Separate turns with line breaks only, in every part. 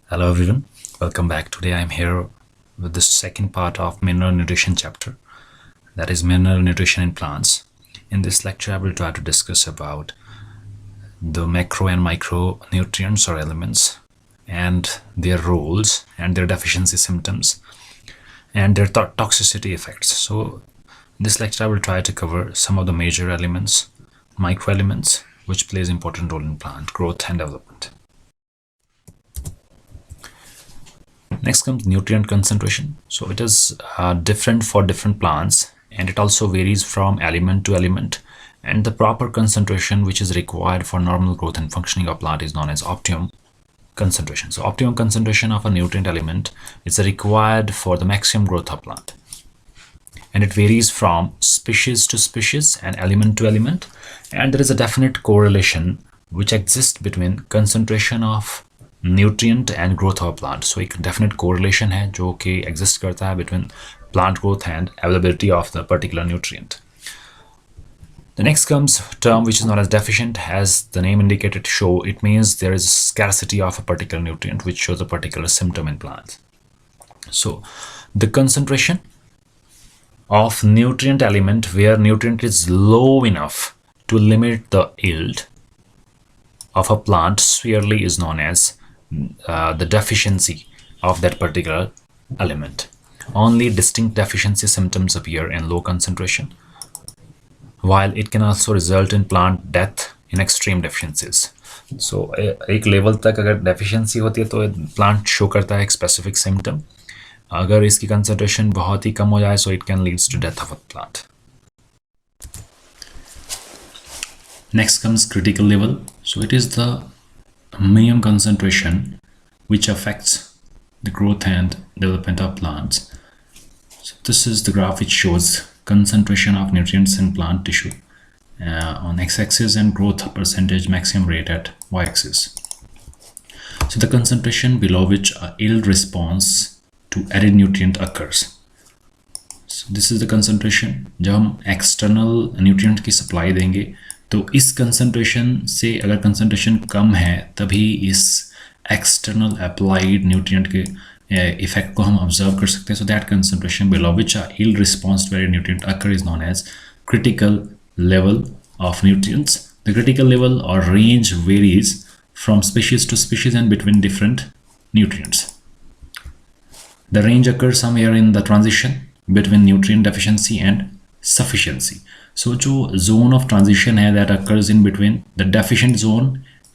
Hello everyone, welcome back. Today I'm here with the second part of mineral nutrition chapter, that is mineral nutrition in plants. In this lecture I will try to discuss about the macro and micronutrients or elements and their roles and their deficiency symptoms and their toxicity effects. So in this lecture I will try to cover some of the major elements, microelements, which plays important role in plant growth and development. Next comes nutrient concentration. So it is different for different plants, and it also varies from element to element, and the proper concentration which is required for normal growth and functioning of plant is known as optimum concentration. So optimum concentration of a nutrient element is required for the maximum growth of plant, and it varies from species to species and element to element, and there is a definite correlation which exists between concentration of nutrient and growth of plant. So एक definite correlation है जो कि exist करता है between plant growth and availability of the particular nutrient. The next comes term which is known as deficient. As the name indicated show, it means there is scarcity of a particular nutrient which shows a particular symptom in plants. So the concentration of nutrient element where nutrient is low enough to limit the yield of a plant severely is known as the deficiency of that particular element. Only distinct deficiency symptoms appear in low concentration, while it can also result in plant death in extreme deficiencies. So एक level तक अगर deficiency होती है तो plant show करता है एक specific symptom. अगर इसकी concentration बहुत ही कम हो जाए so it can leads to death of a plant. Next comes critical level. So it is the minimum concentration which affects the growth and development of plants. So this is the graph which shows concentration of nutrients in plant tissue on x-axis and growth percentage maximum rate at y-axis. So the concentration below which a yield response to added nutrient occurs. So this is the concentration. जब हम external nutrient की supply देंगे तो इस concentration से अगर concentration कम है तभी इस एक्सटर्नल अप्लाइड न्यूट्रिएंट के इफेक्ट को हम ऑब्जर्व कर सकते हैं. So that concentration below which a yield response to added nutrient occur is known as critical level of nutrients. The critical level or range varies from species to species and between different nutrients. The range occurs somewhere in the transition between nutrient deficiency and sufficiency. So जो zone of transition है that occurs in between the deficient zone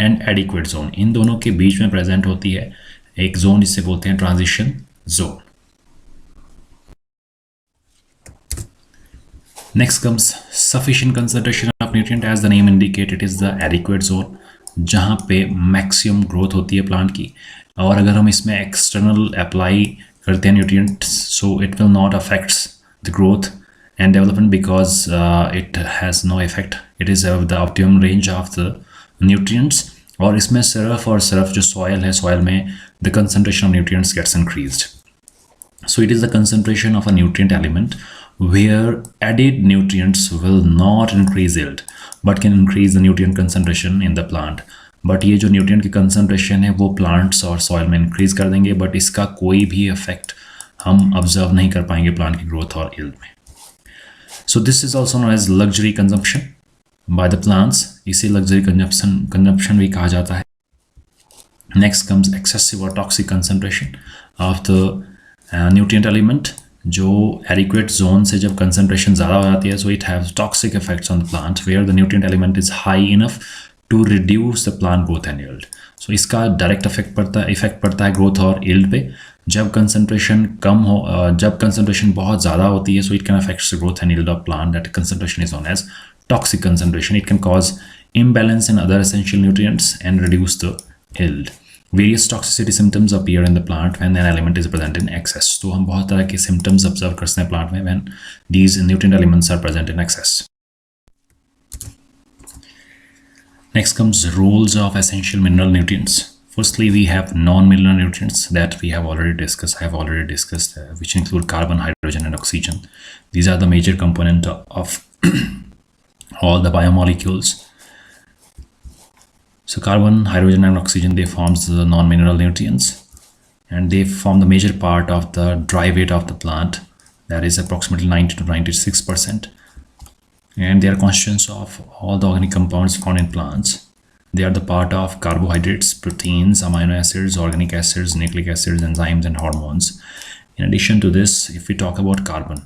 and adequate zone, इन दोनों के बीच में present होती है एक zone जिसे बोलते हैं transition zone. Next comes sufficient concentration of nutrient. As the name indicates, it is the adequate zone जहाँ पे maximum growth होती है plant की. और अगर हम इसमें external apply करते हैं nutrients, so it will not affect the growth and development because it has no effect. It is the optimum range of the nutrients. और इसमें सिर्फ और सिर्फ जो soil है, soil में the concentration of nutrients gets increased. So it is the concentration of a nutrient element where added nutrients will not increase yield but can increase the nutrient concentration in the plant. But ये जो nutrient की concentration है वो plants और soil में increase कर देंगे, but इसका कोई भी effect हम observe नहीं कर पाएंगे plant की growth और yield में. So this is also known as luxury consumption by the plants. इसे luxury consumption भी कहा जाता है. Next comes excessive or toxic concentration of the nutrient element. जो adequate zone से जब concentration ज़्यादा हो जाती है, so it has toxic effects on the plant where the nutrient element is high enough to reduce the plant growth and yield. So इसका direct effect पड़ता है growth और yield पे. जब कंसंट्रेशन कम हो, जब कंसंट्रेशन बहुत ज़्यादा होती है, so it can affect the growth and yield of plant. That concentration is known as toxic concentration. It can cause imbalance in other essential nutrients and reduce the yield. Various toxicity symptoms appear in the plant when an element is present in excess. तो हम बहुत तरह के symptoms observe करते हैं plant में when these nutrient elements are present in excess. Next comes roles of essential mineral nutrients. Firstly, we have non-mineral nutrients that we have already discussed. I have already discussed, which include carbon, hydrogen, and oxygen. These are the major component of all the biomolecules. So carbon, hydrogen, and oxygen, they forms the non-mineral nutrients. and they form the major part of the dry weight of the plant, that is approximately 90 to 96%. And they are constituents of all the organic compounds found in plants. They are the part of carbohydrates, proteins, amino acids, organic acids, nucleic acids, enzymes, and hormones. In addition to this, if we talk about carbon,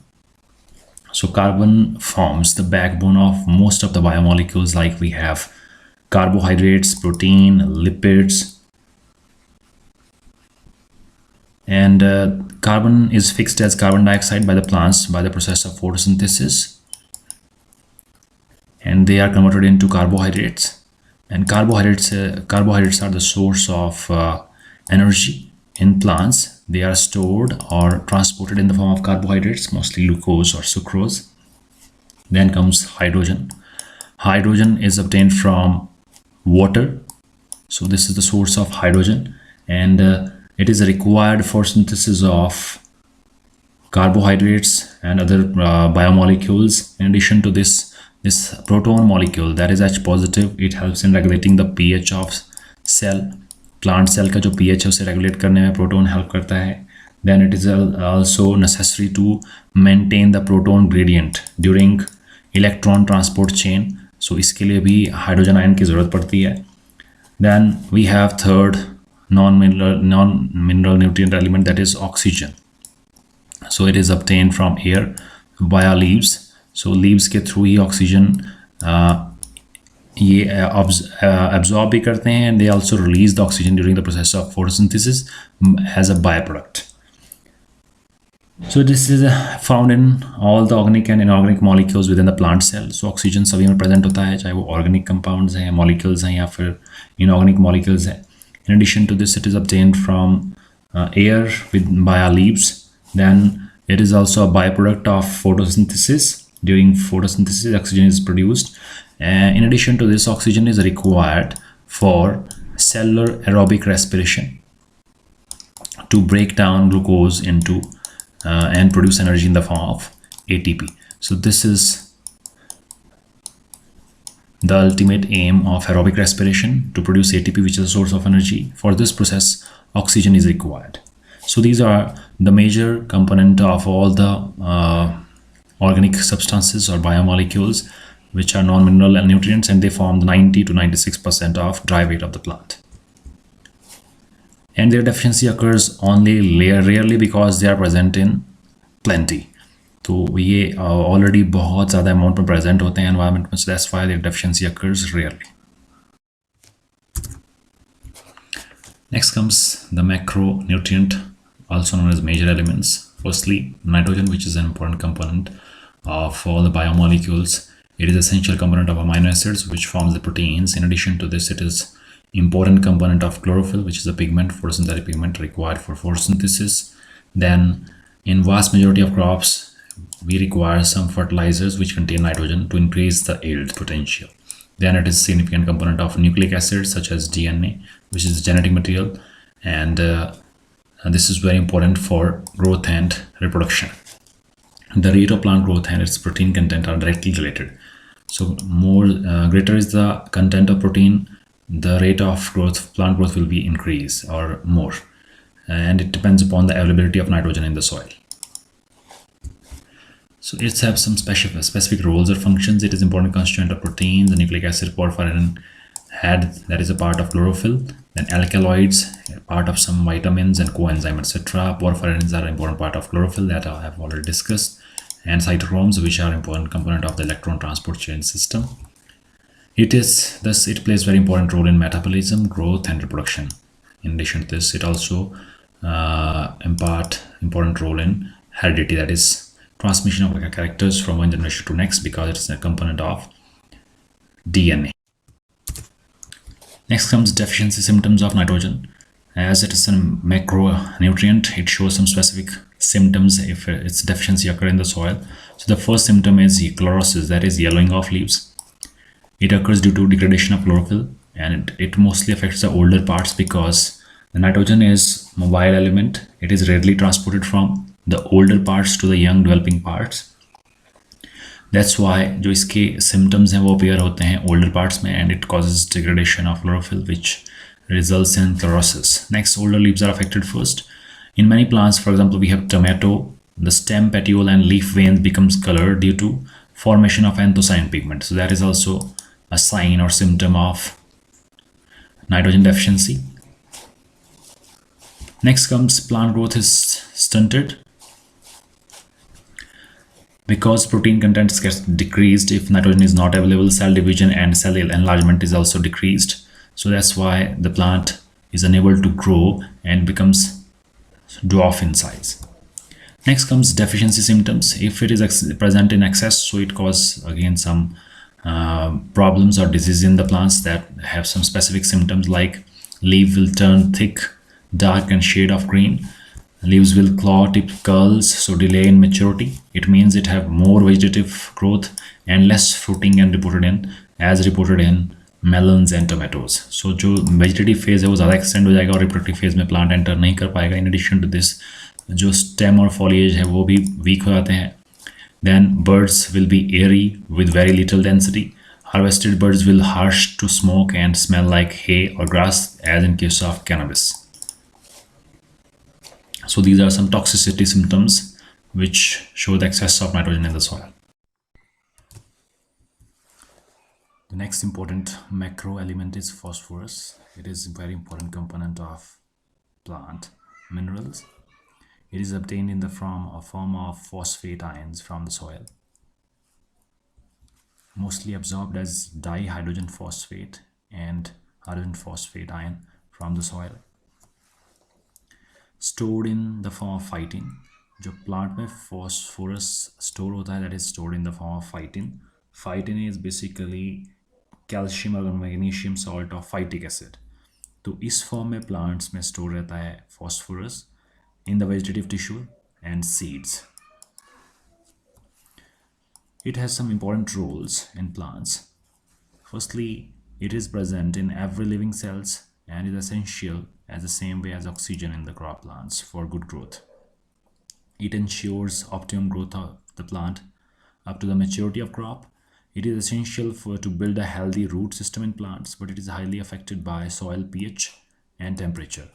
so carbon forms the backbone of most of the biomolecules, like we have carbohydrates, protein, lipids, and carbon is fixed as carbon dioxide by the plants by the process of photosynthesis, and they are converted into carbohydrates. And carbohydrates are the source of energy in plants. They are stored or transported in the form of carbohydrates, mostly glucose or sucrose. Then comes hydrogen. Hydrogen is obtained from water, so this is the source of hydrogen, and it is required for synthesis of carbohydrates and other biomolecules. In addition to this proton molecule, that is H positive, it helps in regulating the pH of cell. Plant cell का जो pH है उसे regulate करने में proton help करता है. Then it is also necessary to maintain the proton gradient during electron transport chain. So इसके लिए भी hydrogen ion की ज़रूरत पड़ती है. Then we have third non-mineral nutrient element, that is oxygen. So it is obtained from air via leaves. So leaves के through ही oxygen ये absorb भी करते हैं, and they also release the oxygen during the process of photosynthesis as a byproduct. So this is found in all the organic and inorganic molecules within the plant cell. So oxygen सभी में present होता है, चाहे वो organic compounds हैं, molecules हैं, या फिर inorganic molecules हैं. In addition to this, it is obtained from air via leaves. Then it is also a byproduct of photosynthesis. During photosynthesis, oxygen is produced. In addition to this, oxygen is required for cellular aerobic respiration to break down glucose into and produce energy in the form of ATP. So this is the ultimate aim of aerobic respiration, to produce ATP, which is a source of energy. For this process, oxygen is required. So these are the major component of all the organic substances or biomolecules, which are non-mineral and nutrients, and they form the 90 to 96% of dry weight of the plant. And their deficiency occurs only rarely because they are present in plenty. तो ये already बहुत ज़्यादा amount में present होते हैं environment में, so that's why their deficiency occurs rarely. Next comes the macronutrient, also known as major elements. Firstly, nitrogen, which is an important component of all the biomolecules. It is essential component of amino acids, which forms the proteins. In addition to this, it is important component of chlorophyll, which is a pigment, photosynthetic pigment required for photosynthesis. Then in vast majority of crops, we require some fertilizers which contain nitrogen to increase the yield potential. Then it is a significant component of nucleic acids such as DNA, which is genetic material, and this is very important for growth and reproduction. The rate of plant growth and its protein content are directly related. So more greater is the content of protein, the rate of growth, plant growth will be increased or more, and it depends upon the availability of nitrogen in the soil. So it has some specific roles or functions. It is important constituent of proteins, the nucleic acid, porphyrin had, that is a part of chlorophyll. Then alkaloids, part of some vitamins and coenzyme, etc. Porphyrins are an important part of chlorophyll that I have already discussed, and cytochromes, which are important component of the electron transport chain system. It plays very important role in metabolism, growth, and reproduction. In addition to this, it also impart important role in heredity, that is transmission of characters from one generation to next, because it's a component of DNA. Next comes deficiency symptoms of nitrogen. As it is a macronutrient, it shows some specific symptoms if its deficiency occur in the soil. So the first symptom is chlorosis, that is yellowing of leaves. It occurs due to degradation of chlorophyll, and it mostly affects the older parts because the nitrogen is a mobile element. It is rarely transported from the older parts to the young developing parts. That's why जो इसके symptoms हैं वो appear होते हैं older parts में, and it causes degradation of chlorophyll, which results in chlorosis. Next, older leaves are affected first. In many plants, for example, we have tomato, the stem, petiole, and leaf veins becomes colored due to formation of anthocyanin pigment. So that is also a sign or symptom of nitrogen deficiency. Next comes plant growth is stunted because protein content gets decreased. If nitrogen is not available, cell division and cell enlargement is also decreased. So that's why the plant is unable to grow and becomes dwarf in size. Next comes deficiency symptoms. If it is present in excess, so it causes again some problems or disease in the plants that have some specific symptoms, like leaf will turn thick, dark, and shade of green. Leaves will claw, tip, curls, so delay in maturity. It means it have more vegetative growth and less fruiting and reported in melons and tomatoes. So जो vegetative phase है वो ज़्यादा extend हो जाएगा और reproductive phase में plant enter नहीं कर पाएगा. In addition to this, जो stem और foliage है वो भी weak हो जाते हैं. Then birds will be airy with very little density. Harvested birds will harsh to smoke and smell like hay or grass, as in case of cannabis. So these are some toxicity symptoms which show the excess of nitrogen in the soil. The next important macro element is phosphorus. It is a very important component of plant minerals. It is obtained in the form of phosphate ions from the soil, mostly absorbed as dihydrogen phosphate and hydrogen phosphate ion from the soil. Stored in the form of phytin. जो plant में phosphorus store होता है, that is stored in the form of phytin. Phytin is basically calcium और magnesium salt of phytic acid. तो इस form में plants में store रहता है phosphorus in the vegetative tissue and seeds. It has some important roles in plants. Firstly, it is present in every living cells and is essential as the same way as oxygen in the crop plants for good growth. It ensures optimum growth of the plant up to the maturity of crop. It is essential to build a healthy root system in plants, but it is highly affected by soil pH and temperature.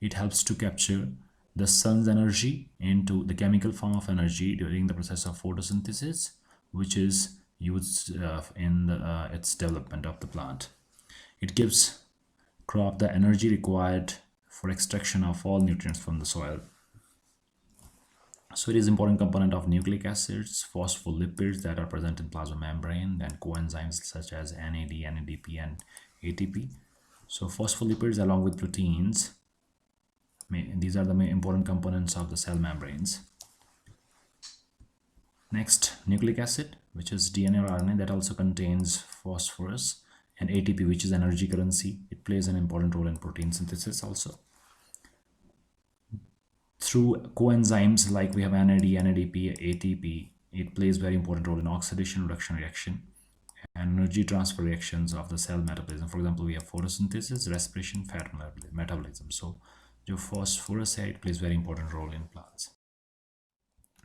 It helps to capture the sun's energy into the chemical form of energy during the process of photosynthesis, which is used in its development of the plant. It gives crop the energy required for extraction of all nutrients from the soil. So it is an important component of nucleic acids, phospholipids that are present in plasma membrane, then coenzymes such as NAD, NADP, and ATP. So phospholipids along with proteins, these are the main important components of the cell membranes. Next, nucleic acid, which is DNA or RNA, that also contains phosphorus, and ATP, which is energy currency. It plays an important role in protein synthesis also. Through coenzymes like we have NAD, NADP, ATP, it plays very important role in oxidation reduction reaction and energy transfer reactions of the cell metabolism. For example, we have photosynthesis, respiration, fat metabolism. So, जो phosphorus है, it plays very important role in plants.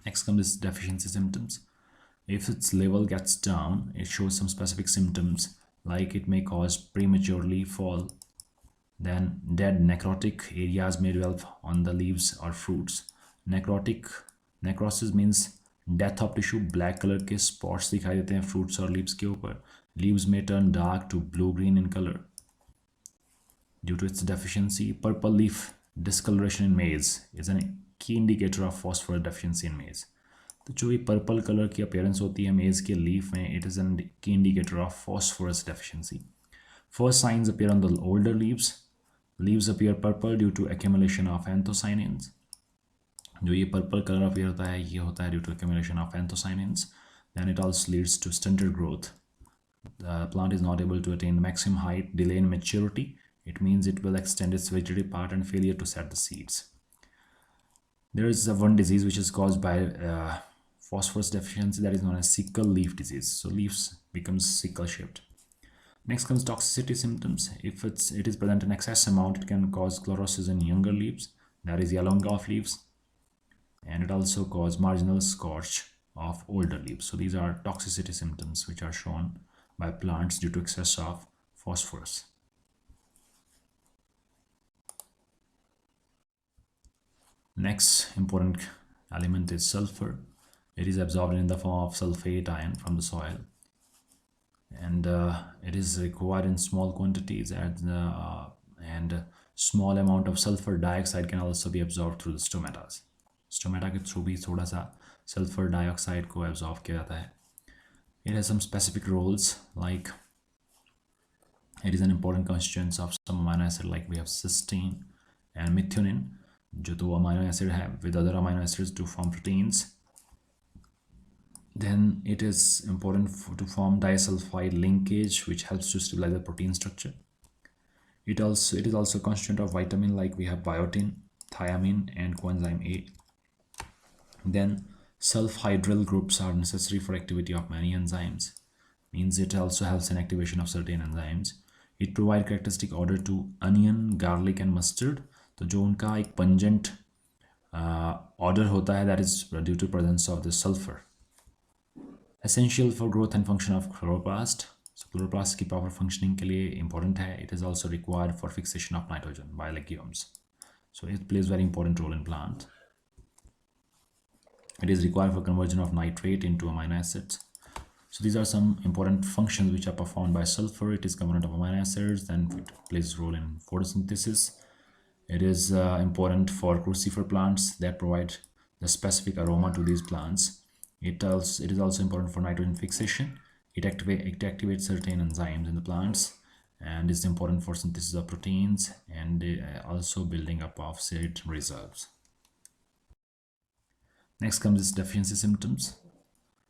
Next comes deficiency symptoms. If its level gets down, it shows some specific symptoms like it may cause prematurely fall. Then dead necrotic areas may develop on the leaves or fruits. Necrosis means death of tissue. Black color के spots दिखाई देते हैं fruits और leaves के ऊपर. Leaves may turn dark to blue-green in color due to its deficiency. Purple leaf discoloration in maize is a key indicator of phosphorus deficiency in maize. तो जो ये पर्पल कलर की अपीयरेंस होती है मेज के लीफ में, इट इज़ एन की indicator of phosphorus deficiency. First signs appear on the older leaves. Leaves appear purple due to accumulation of anthocyanins. जो ये पर्पल कलर अपीयर होता है ये होता है due to accumulation of anthocyanins. Then it also leads to stunted growth. The plant is not able to attain the maximum height, delay in maturity. It means it will extend its vegetative part and failure to set the seeds. There is one disease which is caused by phosphorus deficiency, that is known as sickle leaf disease. So leaves becomes sickle shaped. Next comes toxicity symptoms. If it is present in excess amount, it can cause chlorosis in younger leaves, that is yellowing of leaves, and it also cause marginal scorch of older leaves. So these are toxicity symptoms which are shown by plants due to excess of phosphorus. Next important element is sulfur. It is absorbed in the form of sulfate ion from the soil, and it is required in small quantities, and small amount of sulfur dioxide can also be absorbed through the stomatas. Stomata के through भी थोड़ा सा sulfur dioxide को absorb किया जाता है. It has some specific roles, like it is an important constituent of some amino acid, like we have cysteine and methionine, जो दो amino acid है with other amino acids to form proteins. Then it is important to form disulfide linkage, which helps to stabilize the protein structure. It is also a constituent of vitamin, like we have biotin, thiamine, and coenzyme A. Then sulfhydryl groups are necessary for activity of many enzymes. Means it also helps in activation of certain enzymes. It provides characteristic odor to onion, garlic, and mustard. तो जो उनका एक pungent odor होता है, that is due to presence of the sulfur. Essential for growth and function of chloroplast. So chloroplast की proper functioning के लिए important है. It is also required for fixation of nitrogen by legumes. So it plays very important role in plant. It is required for conversion of nitrate into amino acids. So these are some important functions which are performed by sulfur. It is component of amino acids, then it plays a role in photosynthesis. It is important for crucifer plants that provide the specific aroma to these plants. It is also important for nitrogen fixation. It activates certain enzymes in the plants, and is important for synthesis of proteins, and also building up of seed reserves. Next comes its deficiency symptoms.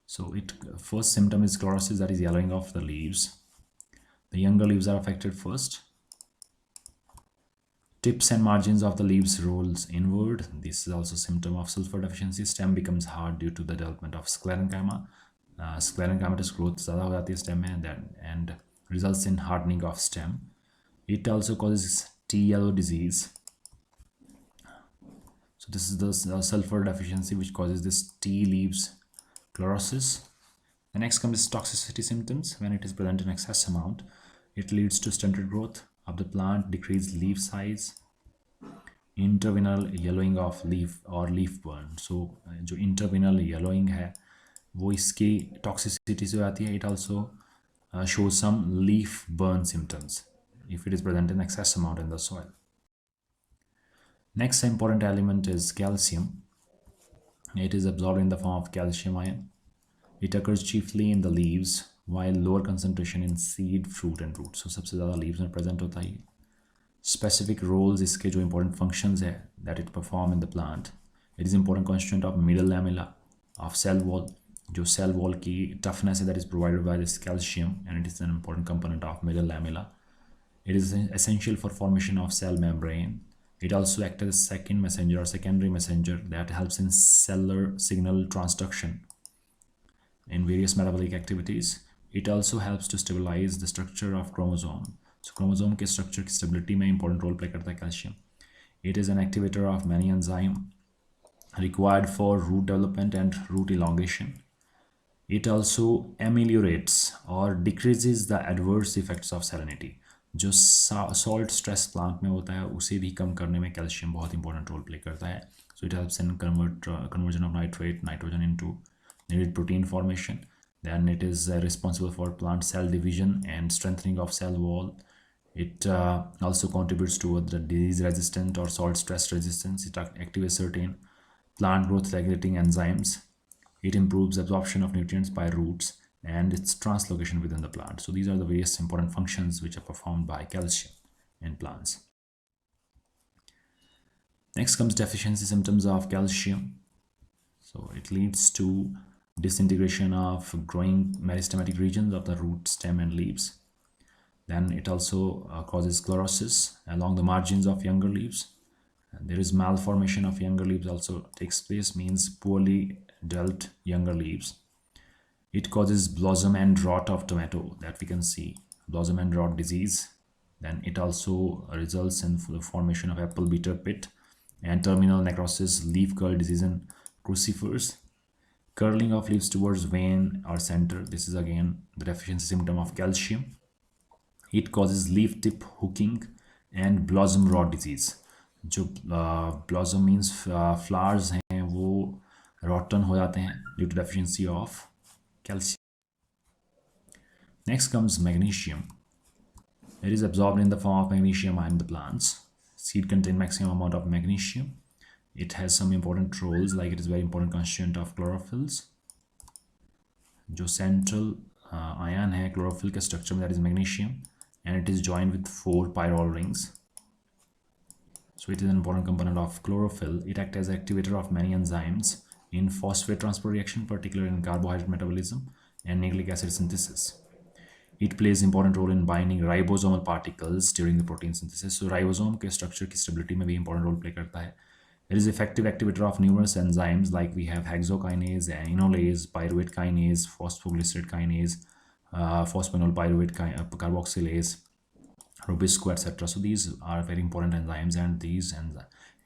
So first symptom is chlorosis, that is yellowing of the leaves. The younger leaves are affected first. Tips and margins of the leaves rolls inward. This is also symptom of sulfur deficiency. Stem becomes hard due to the development of sclerenchyma. Sclerenchymatous growth ज़्यादा हो जाती है stem में, and results in hardening of stem. It also causes tea yellow disease. So this is the sulfur deficiency which causes this tea leaves chlorosis. The next comes toxicity symptoms. When it is present in excess amount, it leads to stunted growth of the plant, decreased leaf size, interveinal yellowing of leaf or leaf burn. So जो interveinal yellowing है वो इसकी toxicity से आती है. It also shows some leaf burn symptoms if it is present in excess amount in the soil. Next important element is calcium. It is absorbed in the form of calcium ion. It occurs chiefly in the leaves, while lower concentration in seed, fruit, and root. So सबसे ज़्यादा leaves में present होता है. Specific roles इसके जो important functions है that it perform in the plant. It is important constituent of middle lamella of cell wall. जो cell wall की toughness है that is provided by this calcium, and it is an important component of middle lamella. It is essential for formation of cell membrane. It also acts as second messenger or secondary messenger that helps in cellular signal transduction in various metabolic activities. It also helps to stabilize the structure of chromosome. So chromosome के structure की stability में important role play करता है calcium. It is an activator of many enzymes required for root development and root elongation. It also ameliorates or decreases the adverse effects of salinity. जो salt stress plant में होता है उसे भी कम करने में calcium बहुत important role play करता है. So it helps in conversion of nitrogen into needed protein formation. Then it is responsible for plant cell division and strengthening of cell wall. It also contributes to the disease resistant or salt stress resistance. It activates certain plant growth regulating enzymes. It improves absorption of nutrients by roots and its translocation within the plant. So these are the various important functions which are performed by calcium in plants. Next comes deficiency symptoms of calcium. So it leads to disintegration of growing meristematic regions of the root, stem, and leaves. Then it also causes chlorosis along the margins of younger leaves. And there is malformation of younger leaves also takes place, means poorly developed younger leaves. It causes blossom and rot of tomato, that we can see, blossom and rot disease. Then it also results in the formation of apple bitter pit and terminal necrosis, leaf curl disease in crucifers. Curling of leaves towards vein or center. This is again the deficiency symptom of calcium. It causes leaf tip hooking and blossom rot disease. जो blossom means flowers हैं वो rotten हो जाते हैं due to deficiency of calcium. Next comes magnesium. It is absorbed in the form of magnesium ion in the plants. Seed contain maximum amount of magnesium. It has some important roles, like it is very important constituent of chlorophylls. जो central ion है chlorophyll के structure में, that is magnesium, and it is joined with 4 pyrrole rings. So it is an important component of chlorophyll. It acts as an activator of many enzymes in phosphate transport reaction, particularly in carbohydrate metabolism and nucleic acid synthesis. It plays important role in binding ribosomal particles during the protein synthesis. So ribosome के structure की stability में भी important role play करता है. It is effective activator of numerous enzymes like we have hexokinase, enolase, pyruvate kinase, phosphoglycerate kinase, phosphoenol pyruvate carboxylase, Rubisco, etc. So these are very important enzymes,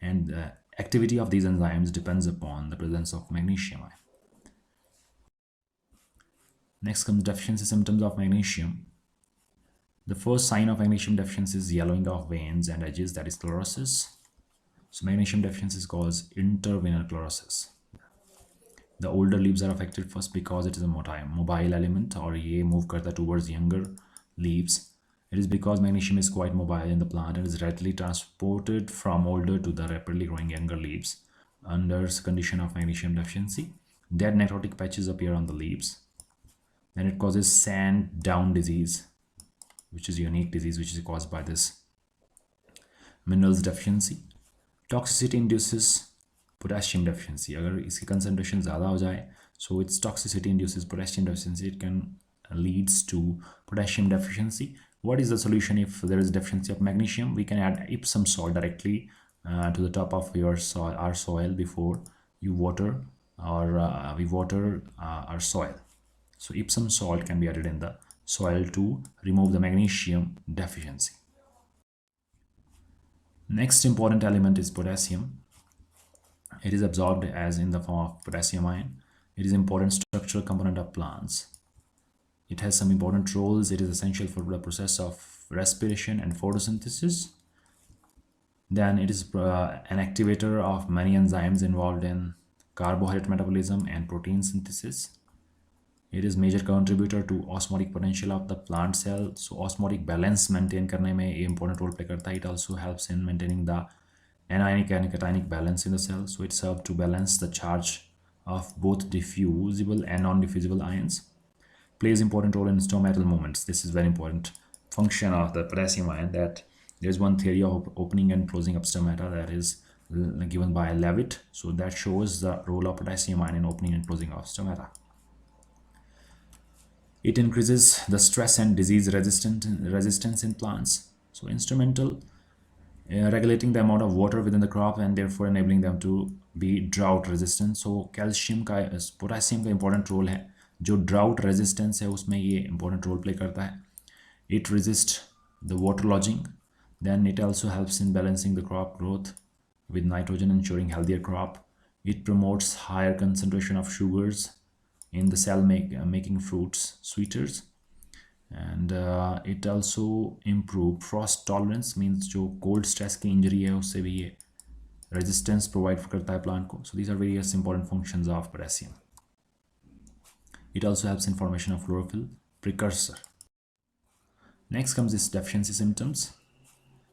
and activity of these enzymes depends upon the presence of magnesium. Next comes deficiency symptoms of magnesium. The first sign of magnesium deficiency is yellowing of veins and edges, that is chlorosis. So magnesium deficiency is called intervenar chlorosis. The older leaves are affected first because it is a mobile element, और ये move करता है towards younger leaves. It is because magnesium is quite mobile in the plant and is readily transported from older to the rapidly growing younger leaves. Under condition of magnesium deficiency, dead necrotic patches appear on the leaves. Then it causes sand down disease, which is a unique disease which is caused by this minerals deficiency. Toxicity induces potassium deficiency. अगर इसकी concentration ज़्यादा हो जाए, so its toxicity induces potassium deficiency. It can leads to potassium deficiency. What is the solution if there is deficiency of magnesium? We can add Epsom salt directly to the top of your soil, our soil, before you water, or we water our soil. So Epsom salt can be added in the soil to remove the magnesium deficiency. Next important element is potassium. It is absorbed as in the form of potassium ion. It is an important structural component of plants. It has some important roles. It is essential for the process of respiration and photosynthesis. Then it is an activator of many enzymes involved in carbohydrate metabolism and protein synthesis. It is major contributor to osmotic potential of the plant cell. So osmotic balance maintain करने में ये important role play करता है. It also helps in maintaining the anionic and cationic balance in the cell. So it serves to balance the charge of both diffusible and non-diffusible ions. Plays important role in stomatal movements. This is very important function of the potassium ion, that there is one theory of opening and closing of stomata that is given by Levitt. So that shows the role of potassium ion in opening and closing of stomata. It increases the stress and disease resistance in plants. So instrumental regulating the amount of water within the crop and therefore enabling them to be drought resistant. So calcium का potassium का important role है. जो drought resistance है उसमें ये important role play करता है. It resists the waterlogging. Then it also helps in balancing the crop growth with nitrogen, ensuring healthier crop. It promotes higher concentration of sugars in the cell, making fruits sweeter. And it also improve frost tolerance, means जो cold stress की injury है उससे भी ये resistance provide करता है plant को. So these are various important functions of potassium. It also helps in formation of chlorophyll precursor. Next comes this deficiency symptoms.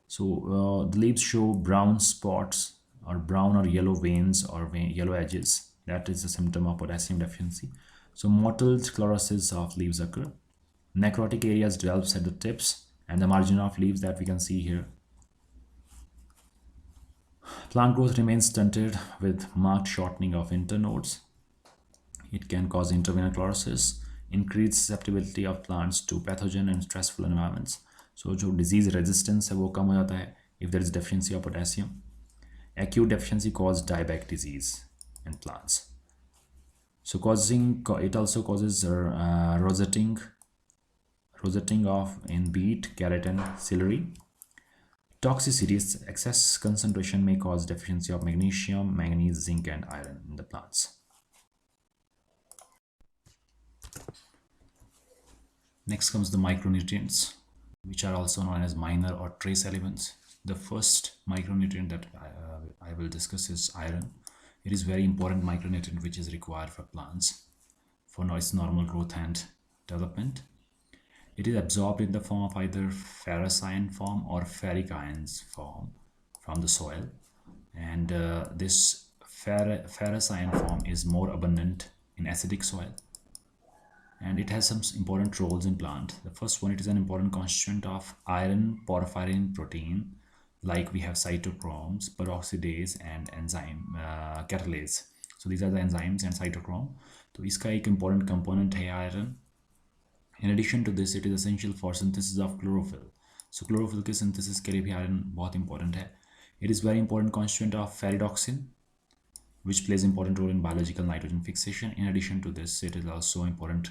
So the leaves show brown spots or brown or yellow veins or yellow edges. That is a symptom of potassium deficiency. So mottled chlorosis of leaves occur. Necrotic areas develops at the tips and the margin of leaves that we can see here. Plant growth remains stunted with marked shortening of internodes. It can cause intervenar chlorosis, increased susceptibility of plants to pathogen and stressful environments. So जो disease resistance है वो कम हो जाता है if there is deficiency of potassium. Acute deficiency causes dieback disease in plants. So it also causes rosetting of in beet, carrot and celery. Toxicity, excess concentration may cause deficiency of magnesium, manganese, zinc and iron in the plants. Next comes the micronutrients, which are also known as minor or trace elements. The first micronutrient that I will discuss is iron. It is very important micronutrient which is required for plants for its normal growth and development. It is absorbed in the form of either ferrous ion form or ferric ions form from the soil, and this ferrous ion form is more abundant in acidic soil, and it has some important roles in plant. The first one, it is an important constituent of iron porphyrin protein, like we have cytochromes, peroxidase and enzyme catalase. So these are the enzymes and cytochrome. तो इसका एक important component है iron. In addition to this, it is essential for synthesis of chlorophyll. So chlorophyll के synthesis के लिए भी iron बहुत important है. It is very important constituent of ferredoxin, which plays important role in biological nitrogen fixation. In addition to this, it is also important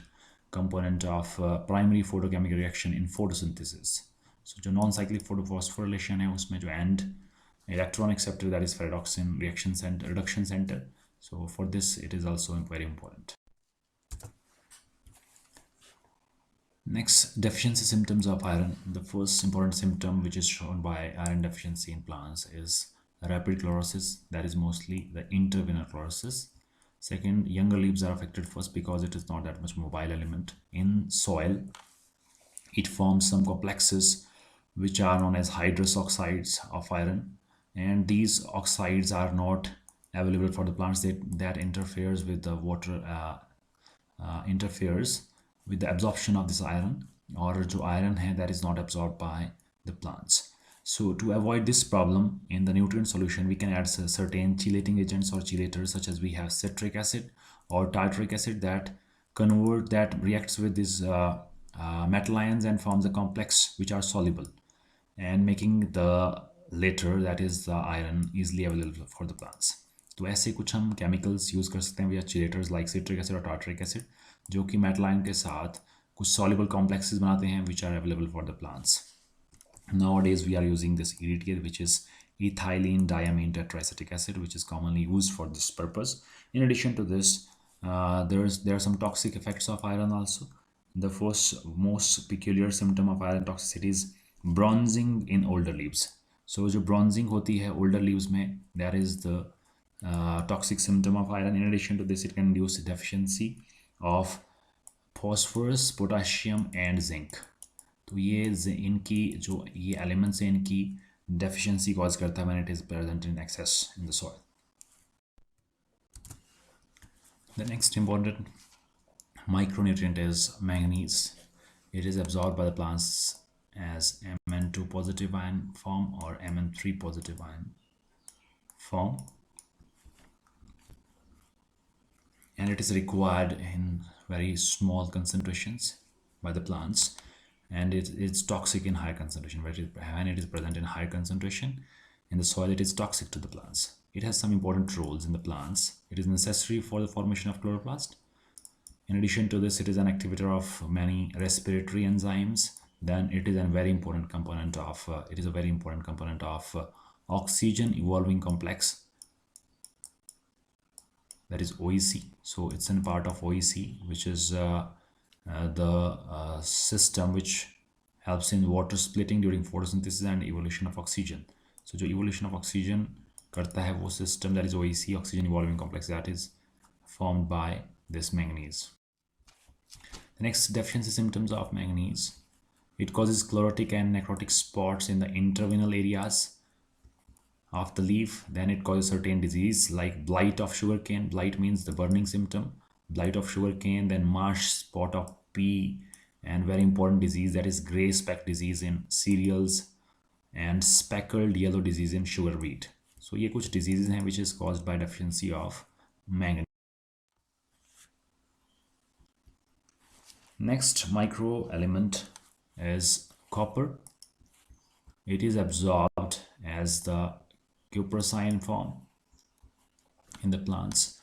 component of primary photochemical reaction in photosynthesis. So जो non-cyclic photophosphorylation है उसमें जो end electron acceptor, that is ferredoxin reduction center. So for this, it is also very important. Next, deficiency symptoms of iron. The first important symptom which is shown by iron deficiency in plants is rapid chlorosis, that is mostly the interveinal chlorosis. Second, younger leaves are affected first because it is not that much mobile element. In soil, it forms some complexes which are known as hydrous oxides of iron, and these oxides are not available for the plants. That interferes with the water, interferes with the absorption of this iron, or जो iron है that is not absorbed by the plants. So to avoid this problem, in the nutrient solution we can add certain chelating agents or chelators, such as we have citric acid or tartaric acid that reacts with these metal ions and forms a complex which are soluble, and making the later, that is the iron, easily available for the plants. तो ऐसे कुछ हम chemicals use कर सकते हैं या चिलेटर्स like citric acid और tartaric acid, जो कि मेटल आयन के साथ कुछ सॉल्युबल कॉम्प्लेक्सेस बनाते हैं which are available for the plants. Nowadays we are using this EDTA, which is ethylene diamine tetraacetic acid, which is commonly used for this purpose. In addition to this, there are some toxic effects of iron also. The first most peculiar symptom of iron toxicity is bronzing in older leaves. So जो bronzing होती है older leaves में, that is the toxic symptom of iron. In addition to this, it can induce deficiency of phosphorus, potassium and zinc. तो ये इनकी जो ये elements हैं इनकी डेफिशिएंसी कॉज करता है when it is present in excess in the soil. The next important micronutrient is manganese. It is absorbed by the plants as Mn2 positive ion form or Mn3 positive ion form, and it is required in very small concentrations by the plants, and it's toxic in high concentration. When it is present in high concentration in the soil, it is toxic to the plants. It has some important roles in the plants. It is necessary for the formation of chloroplast. In addition to this, it is an activator of many respiratory enzymes. Then it is a very important component of oxygen evolving complex, that is OEC. So it's a part of OEC, which is the system which helps in water splitting during photosynthesis and evolution of oxygen. So जो evolution of oxygen करता है वो system, that is OEC, oxygen evolving complex, that is formed by this manganese. The next deficiency symptoms of manganese: it causes chlorotic and necrotic spots in the interveinal areas of the leaf. Then it causes certain disease like blight of sugarcane. Blight means the burning symptom. Blight of sugarcane, then marsh spot of pea, and very important disease, that is gray speck disease in cereals and speckled yellow disease in sugar beet. So ये कुछ diseases हैं which is caused by deficiency of manganese. Next micro element is copper. It is absorbed as the cuprosine form in the plants.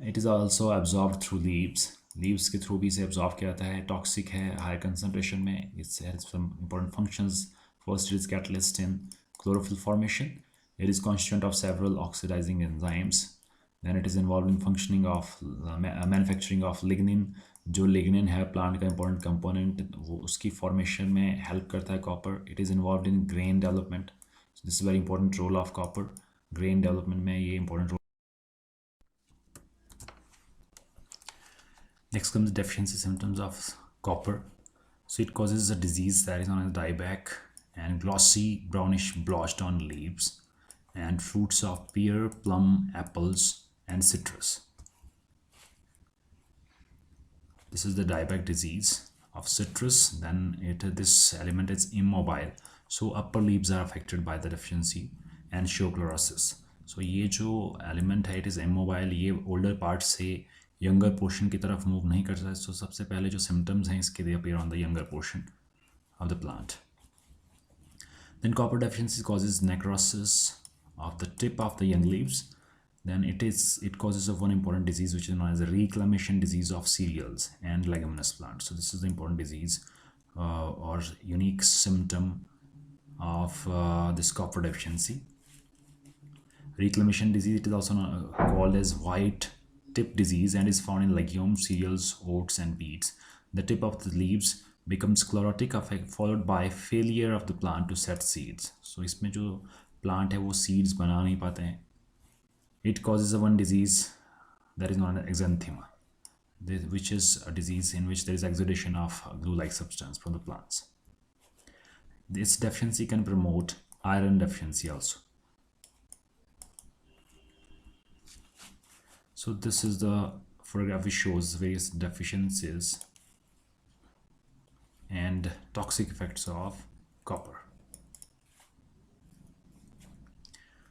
It is also absorbed through leaves. Leaves के through भी इसे absorb किया जाता है. Toxic है high concentration में. It has some important functions. First, it is catalyst in chlorophyll formation. It is constituent of several oxidizing enzymes. Then it is involved in functioning of manufacturing of lignin. जो lignin है plant का important component, वो उसकी formation में help करता है copper. It is involved in grain development. So this is very important role of copper. Grain development में ये important role. Next comes deficiency symptoms of copper. So it causes a disease that is known as dieback and glossy brownish blotched on leaves and fruits of pear, plum, apples, and citrus. This is the dieback disease of citrus. Then this element is immobile, so upper leaves are affected by the deficiency and show chlorosis. So ये जो element है, it is immobile. ये older part से younger portion की तरफ move नहीं कर सकता. So सबसे पहले जो symptoms हैं इसके they appear on the younger portion of the plant. Then copper deficiency causes necrosis of the tip of the young leaves. Then it causes of one important disease which is known as a reclamation disease of cereals and leguminous plants. So this is the important disease or unique symptom of this copper deficiency. Reclamation disease, it is also called as white tip disease and is found in legumes, cereals, oats and beets. The tip of the leaves becomes chlorotic followed by failure of the plant to set seeds. So इसमें जो plant है वो seeds बना नहीं पाते हैं. It causes one disease that is known as exanthema, which is a disease in which there is exudation of glue-like substance from the plants. This deficiency can promote iron deficiency also. So this is the photograph which shows various deficiencies and toxic effects of copper.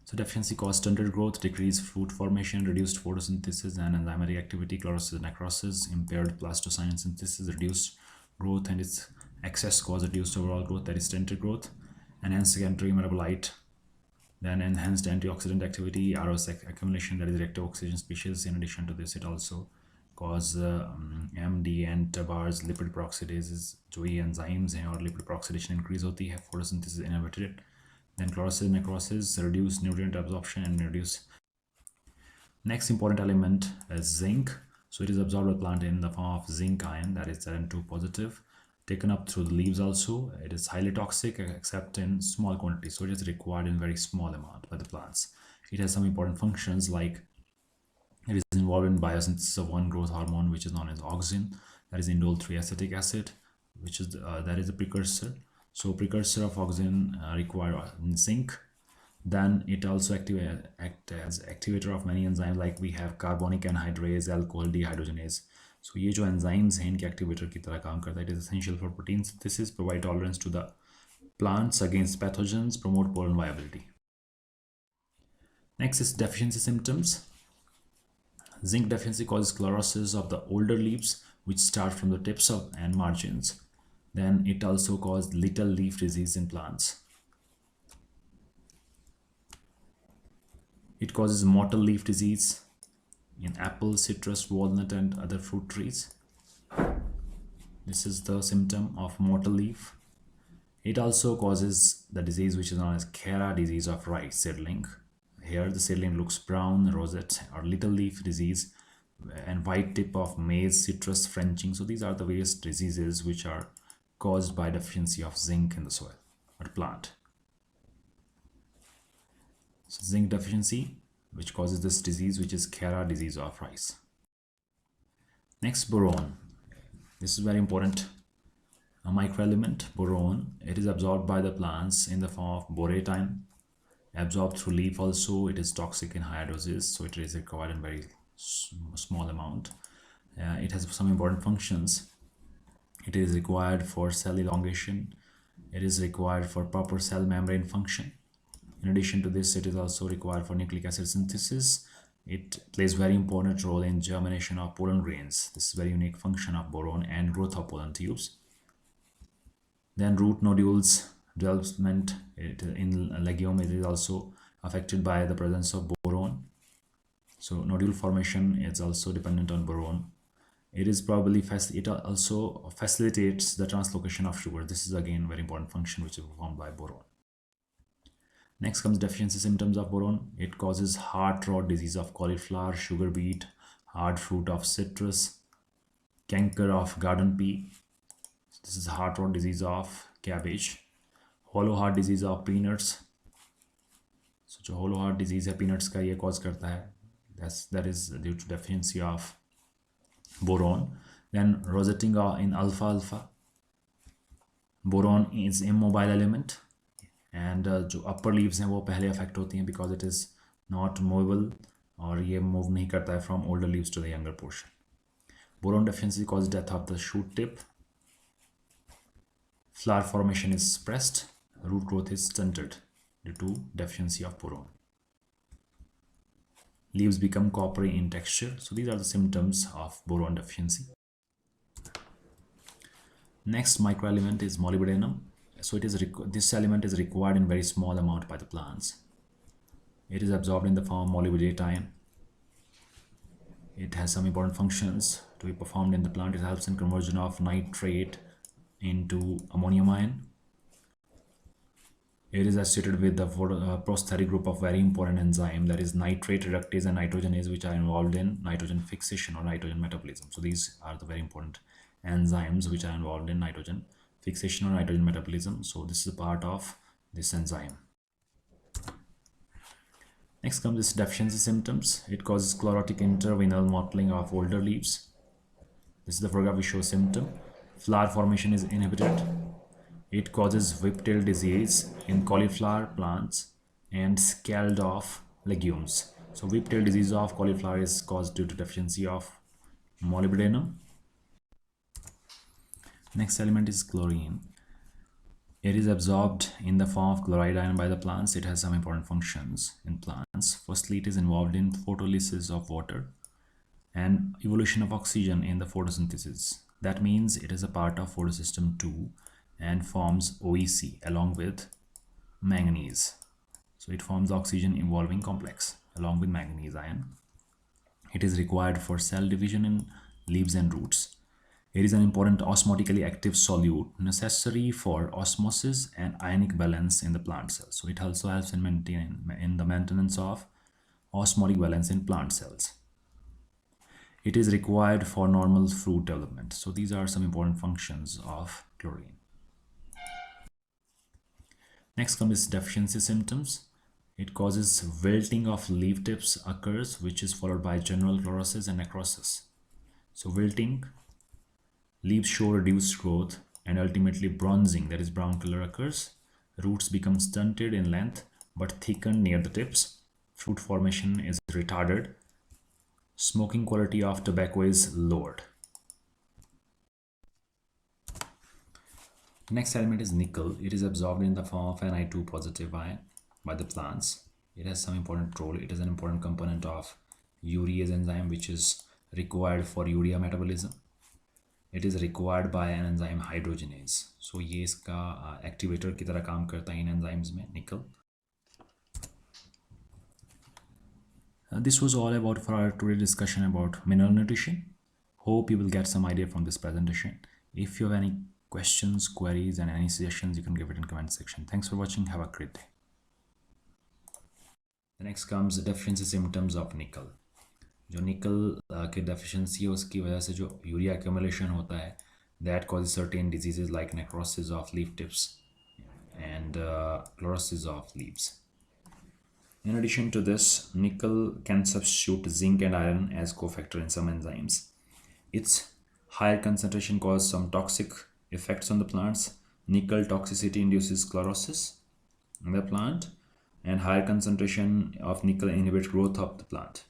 So deficiency causes stunted growth, decreased fruit formation, reduced photosynthesis and enzymatic activity, chlorosis and necrosis, impaired plastocyan synthesis, reduced growth, and its excess cause reduced overall growth, that is stunted growth, enhanced secondary metabolite, then enhanced antioxidant activity, ROS accumulation, that is reactive oxygen species. In addition to this, it also cause MD and TABARS, lipid peroxidases, जो ये enzymes हैं और lipid peroxidation increase होती है, photosynthesis inhibited. Then chlorosis, necrosis, reduce nutrient absorption and reduce. Next important element is zinc. So it is absorbed by plant in the form of zinc ion, that is Zn2 positive, taken up through the leaves also. It is highly toxic except in small quantities, so it is required in very small amount by the plants. It has some important functions like it is involved in biosynthesis of one growth hormone which is known as auxin, that is indole 3-acetic acid, which is that is a precursor. So precursor of auxin require zinc. Then it also act as activator of many enzymes, like we have carbonic anhydrase, alcohol dehydrogenase. So ये जो enzymes हैं इनके activator की तरह काम करता है. It is essential for protein synthesis, provide tolerance to the plants against pathogens, promote pollen viability. Next is deficiency symptoms. Zinc deficiency causes chlorosis of the older leaves which start from the tips of and margins. Then it also causes little leaf disease in plants. It causes mottle leaf disease in apple, citrus, walnut and other fruit trees. This is the symptom of mottle leaf. It also causes the disease which is known as Khera disease of rice seedling. Here the seedling looks brown, rosette or little leaf disease and white tip of maize, citrus, frenching. So these are the various diseases which are caused by deficiency of zinc in the soil or plant. So zinc deficiency which causes this disease, which is Khera disease of rice. Next, boron. This is very important. A microelement, boron, it is absorbed by the plants in the form of boratine, absorbed through leaf also. It is toxic in higher doses, so it is required in very small amount. It has some important functions. It is required for cell elongation. It is required for proper cell membrane function. In addition to this, it is also required for nucleic acid synthesis. It plays very important role in germination of pollen grains. This is very unique function of boron and growth of pollen tubes. Then root nodules development in legume, it is also affected by the presence of boron. So nodule formation is also dependent on boron. It is probably it also facilitates the translocation of sugar. This is again very important function which is performed by boron. Next comes deficiency symptoms of boron. It causes heart rot disease of cauliflower, sugar beet, hard fruit of citrus, canker of garden pea. This is heart rot disease of cabbage, hollow heart disease of peanuts, सो जो होलो heart disease है peanuts का ये cause करता है, that is due to deficiency of boron. Then rosetting in alpha alpha. Boron is immobile element and जो upper leaves हैं वो पहले अफेक्ट होती हैं because it is not movable और ये मूव नहीं करता है from older leaves to the younger portion. Boron deficiency causes death of the shoot tip. Flower formation is suppressed. Root growth is stunted due to deficiency of boron. Leaves become coppery in texture. So these are the symptoms of boron deficiency. Next microelement is molybdenum. So this element is required in very small amount by the plants. It is absorbed in the form of molybdenum. It has some important functions to be performed in the plant. It helps in conversion of nitrate into ammonium ion. It is associated with the prosthetic group of very important enzyme, that is nitrate reductase and nitrogenase, which are involved in nitrogen fixation or nitrogen metabolism. So these are the very important enzymes which are involved in nitrogen fixation or nitrogen metabolism. So this is a part of this enzyme. Next comes this deficiency symptoms. It causes chlorotic interveinal mottling of older leaves. This is the photograph which shows symptom. Flower formation is inhibited. It causes whiptail disease in cauliflower plants and scald off legumes. So whiptail disease of cauliflower is caused due to deficiency of molybdenum. Next element is chlorine. It is absorbed in the form of chloride ion by the plants. It has some important functions in plants. Firstly, it is involved in photolysis of water and evolution of oxygen in the photosynthesis. That means it is a part of photosystem 2 and forms OEC along with manganese. So it forms the oxygen involving complex along with manganese ion. It is required for cell division in leaves and roots. It is an important osmotically active solute necessary for osmosis and ionic balance in the plant cells. So it also helps in the maintenance of osmotic balance in plant cells. It is required for normal fruit development. So these are some important functions of chlorine. Next comes deficiency symptoms. It causes wilting of leaf tips occurs, which is followed by general chlorosis and necrosis. So wilting, leaves show reduced growth and ultimately bronzing, that is brown color, occurs. Roots become stunted in length but thickened near the tips. Fruit formation is retarded. Smoking quality of tobacco is lowered. Next element is nickel. It is absorbed in the form of Ni2 positive ion by the plants. It has some important role. It is an important component of urease enzyme, which is required for urea metabolism. It is required by an enzyme hydrogenase. So ये इसका activator की तरह काम करता है इन enzymes में, nickel. This was all about for our today's discussion about mineral nutrition. Hope you will get some idea from this presentation. If you have any questions, queries and any suggestions, you can give it in comment section. Thanks for watching. Have a great day. The next comes the deficiency symptoms of nickel. जो निकल के deficiency है उसकी वजह से जो urea accumulation होता है, that causes certain diseases like necrosis of leaf tips and chlorosis of leaves. In addition to this, nickel can substitute zinc and iron as cofactor in some enzymes. Its higher concentration causes some toxic effects on the plants. Nickel toxicity induces chlorosis in the plant, and higher concentration of nickel inhibits growth of the plant.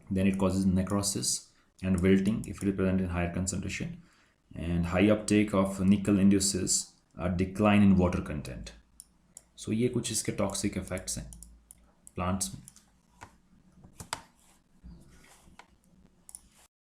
Then it causes necrosis and wilting if it is present in higher concentration, and high uptake of nickel induces a decline in water content. So ये कुछ इसके toxic effects हैं plants में.